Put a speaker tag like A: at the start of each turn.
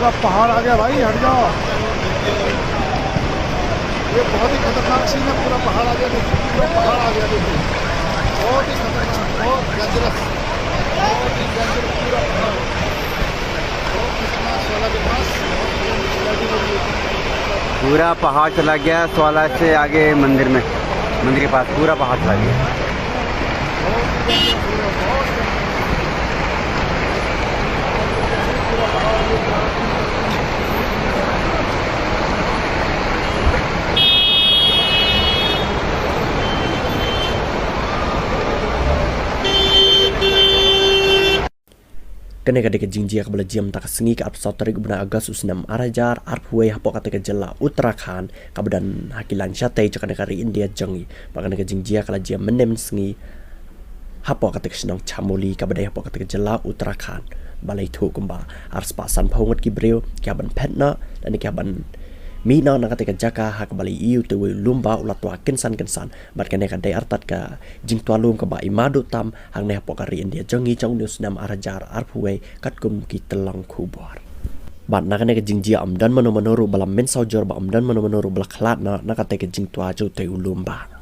A: पूरा पहाड़ आ गया भाई, हट जाओ। ये बहुत ही खतरनाक सीन है, पूरा पहाड़ आ गया, देखिए पूरा पहाड़ आ गया, देखिए बहुत ही खतरनाक, बहुत डेंजरस, बहुत ही डेंजरस पूरा पहाड़। बहुत खतरनाक सोला के पास
B: पूरा पहाड़ चला गया। स्वाला से आगे मंदिर में, मंदिर के पास पूरा पहाड़ चला गया। Kene kadeke jingjia kabala jiam tak sengi ka ap sautari gubna agas usnam arajar arpwe hapo kateke jela Uttarakhand kabadan hakilan syate cakane kari India jangi makane ke jingjia kala jiam menem sengi hapo kateke senong chamoli kabadai hapo kateke jela Uttarakhand balai thu kumba ars pasan phongot ki breu kaban petna dan kaban mina na kateke jaka hak balai iu tu lumba ulatwa kensan bat kene kadai artat ka jing tualum ka ba imadu tam hang ne hapo kari India jangi chong news nam arajar arpwe kat kum ki telang kubar bat na kane ke jingjia amdan mano balam men saujor ba amdan mano bala khlat na kateke jing tua jo te ulumba